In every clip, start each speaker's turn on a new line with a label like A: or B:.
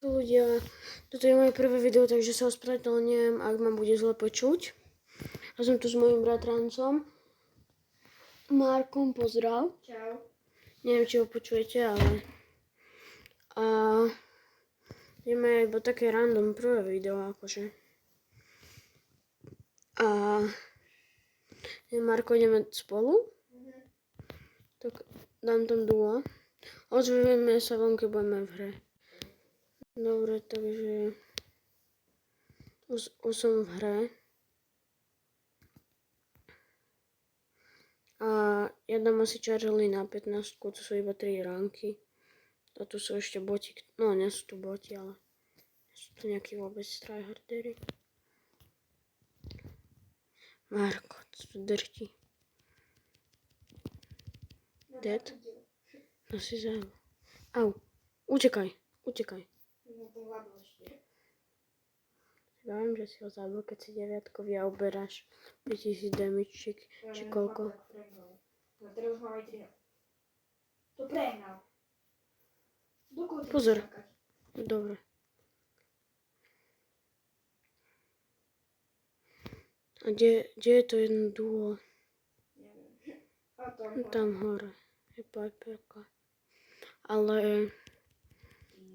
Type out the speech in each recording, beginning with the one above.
A: Ľudia, toto je moje prvé video, takže sa ospravedlňujem, ak ma bude zle počuť. Ja som tu s mojím bratrancom. Markom, pozdrav.
B: Čau.
A: Neviem, či ho počujete, ale... A... ideme iba také random prvé video, akože. A... Marko, ideme spolu? Tak dám tam duo. Ozveme sa vám, keď budeme v hre. Dobre, takže... Už som v hre. A ja dám asi Charlie na 15, to sú iba 3 ránky. A tu sú ešte boti, no nie sú tu boti, ale sú tu nejakí vôbec tryhardery. Marko, to tu drti. Dead? No si zabil. Au, utekaj. Ja viem, že si ho zabil, keď si 9-kový a uberáš 5000 damage, či koľko.
B: No teraz mám aj 3. To prehnal.
A: Pozor. Dobre. A kde je to jedno duo?
B: Neviem. A
A: Tam hore. Je Piperka. Ale...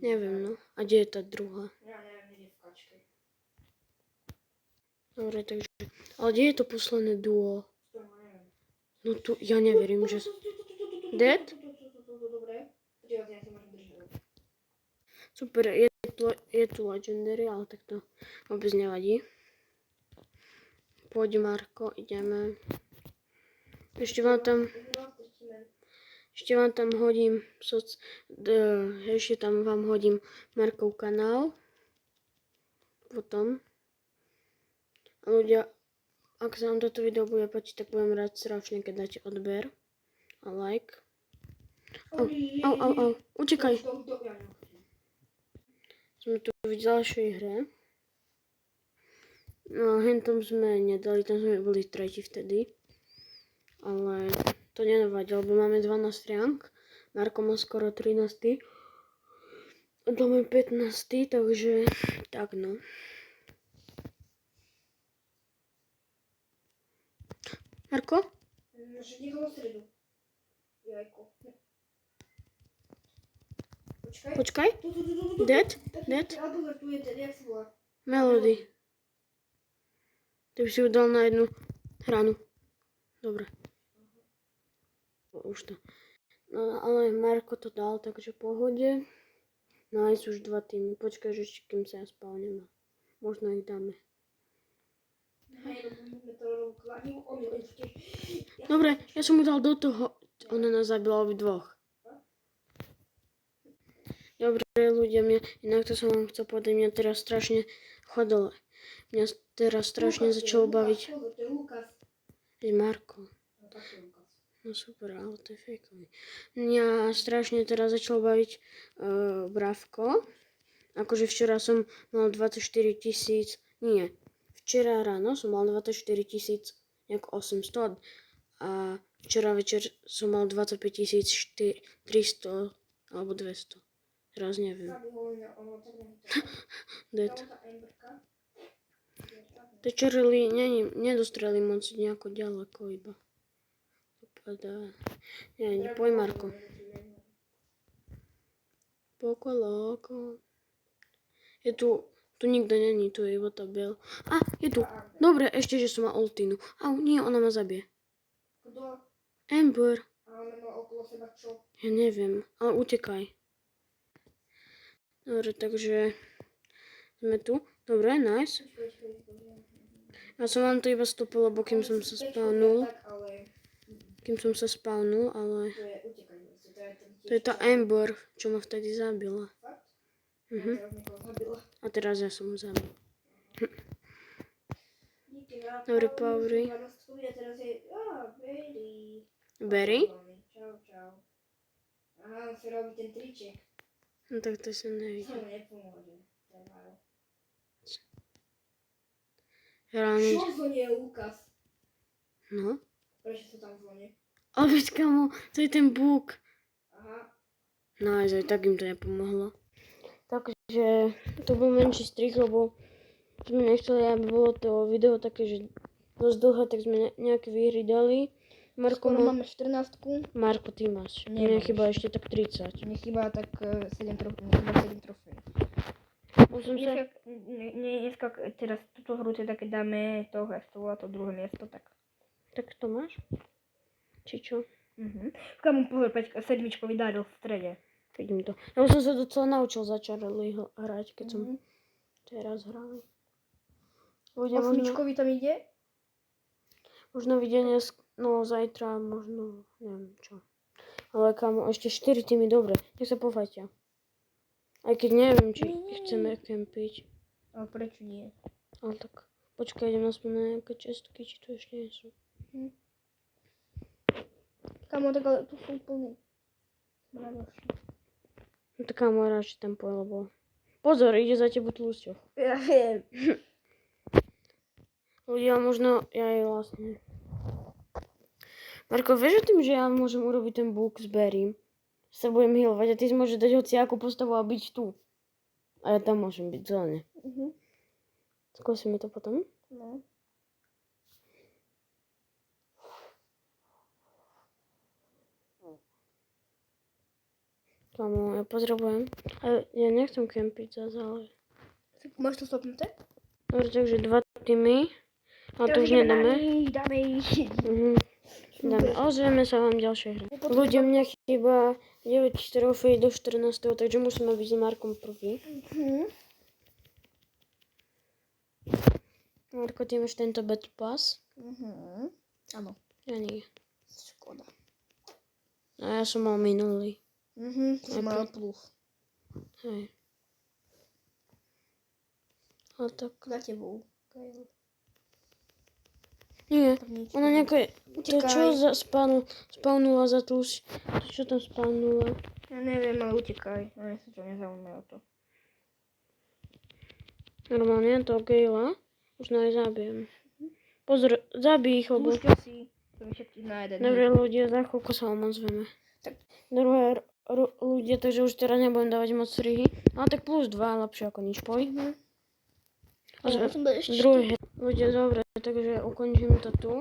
A: neviem, no. A kde je tá druhá?
B: Ja neviem, kde v kačke.
A: Dobre, takže... ale kde je to posledné duo?
B: To neviem.
A: No tu, ja neverím, že... Dead?
B: Dobre. Počkaj, ja si môžem držať.
A: Super, je tu legendary, ale tak to vôbec nevadí. Poď, Marko, ideme. Ešte vám tam hodím ešte tam vám hodím Markov kanál. Potom. A ľudia, ak sa vám toto video bude páčiť, tak budem rád strašne, keď dáte odber a like. Au, utekaj. Sme tu v ďalšej hre. No, hentom sme nedali, tam sme boli tretí vtedy. Ale to nenavadí, lebo máme 12 ránk. Marko má skoro 13. A máme 15, takže tak no. Marko?
B: Nech ho do stredu. Jajko.
A: Počkaj. Dead?
B: Tu je ten, jak sa volá?
A: Melody. Ty by si ju dal na jednu hranu. Dobre. Už to. No ale Marko to dal, takže pohode. No aj sú už 2 týmy. Počkaj, že ešte kým sa ja spavnem. Možno ich dáme. Dobre, ja som mu dal do toho. Ona nás zabila obidvoch. Dobre ľudia, inak to som vám chcel povedať, mňa teraz strašne chodilo. Mňa teraz strašne začalo baviť.
B: To je Lukas.
A: Je Marko. No super, ale to je fejkový. Mňa strašne teraz začalo baviť Bravko. Akože včera som mal 24 000, nie. Včera ráno som mal 24 800 a včera večer som mal 25 300 alebo 200. Teraz neviem. Dead. To Charlie nedostreli moc nejako ďaleko iba. Dopadá. Nie, poď Marko. Pokoloko. Je tu nikto není, tu je iba tá biel. A, je tu. Dobre, ešte, že som mal ultinu. Au, nie, ona ma zabije.
B: Kto?
A: Amber.
B: A on má okolo seba čo?
A: Ja neviem, ale utekaj. Dobre, takže sme tu. Dobre, nice. Ja som vám to iba stopil, lebo kým som sa spawnul. Ale... to je tá Amber, čo ma vtedy zabila. A teraz ja som ho zabil. Dobre, Powery. Berry?
B: Čau. Aha, on si robí ten triček.
A: No tak to som
B: To
A: nevidel.
B: mi nepomôže.
A: Ráno.
B: Čo zvonie Lukas?
A: No.
B: Prečo sa tam zvonie?
A: Ale veď kamo, to je ten búk.
B: Aha.
A: No aj tak im to nepomohlo. Takže to bol menší strih, lebo sme nechceli, aby bolo to video také, že dosť dlhé, tak sme nejaké výhry dali. Marko
B: Skoro
A: má...
B: máme 14.
A: Marko, ty máš.
B: Nie,
A: Mne chýba
B: máš.
A: ešte tak 30.
B: Mne chýba tak 7 trofej.
A: Musím sa...
B: Dneska teraz túto hru teda keď dáme to, jak to volá, to druhé miesto, tak.
A: Tak to máš? Či čo?
B: Kamu pozor, Peťka, sedmičko vydaril v strede.
A: Vidím to. Ja už som sa docela naučil za Charlie hrať, keď som teraz hral. Bude
B: Osmičkovi tam ide?
A: možno videnie, no zajtra, možno, neviem čo. Ale kamo, ešte 4 týmy, dobre, nech sa pofajtia. Aj keď neviem, či chceme kempiť.
B: Ale prečo nie?
A: Ale tak, počkaj, idem aspoň na nejaké čestky, či tu ešte nie sú.
B: Kamo, tak ale tu sú úplne mradoši.
A: No tak kamo, radšej tam poď, lebo... Pozor, ide za tebou Tlusťo.
B: Ja viem.
A: Ľudia, možno ja aj vlastne... Marko, vieš o tým, že ja môžem urobiť ten book s Berrym? Sa budem healovať a ty si môžeš dať hociakú postavu a byť tu. A ja tam môžem byť zelené. Skúsime to potom.
B: No.
A: Kamo, ja potrebujem. Ale ja nechcem kempiť zase, ale...
B: Máš to stopnuté?
A: Dobre, takže 2 týmy. Ale to už nedáme.
B: Dáme ich.
A: Dáme. Ozveme sa vám ďalšie hry. Ľudia, mne chýba 9 trofej do 14. Takže musíme byť s Markom prvý. Marko, ty máš tento Battle Pass?
B: Áno.
A: Ja nie.
B: Škoda.
A: A ja som mal minulý.
B: Som mal plus.
A: Hej. Ale tak...
B: Za tebou.
A: Nie, ona nejaké... To čo spawnula za tlus? To čo tam spawnula?
B: Ja neviem, ale utekaj. No, ja sa to nezaujímajú o to.
A: Normálne to Gejla. Už na aj zabijem. Pozor, zabij ich, lebo...
B: Púšťa si. To mi všetkých na jeden.
A: Dobre ľudia, za chvíľku sa vám ozveme.
B: Tak.
A: Dobre ľudia, takže už teraz nebudem dávať moc strihy. Ale tak plus 2, lepšie ako nič, poď. Druhé. Ľudia, dobre, takže ukončím to tu.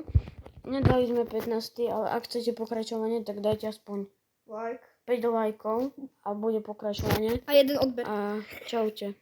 A: Nedali sme 15, ale ak chcete pokračovanie, tak dajte aspoň
B: Like.
A: 5 lajkov a bude pokračovanie.
B: A jeden odber.
A: A čaute.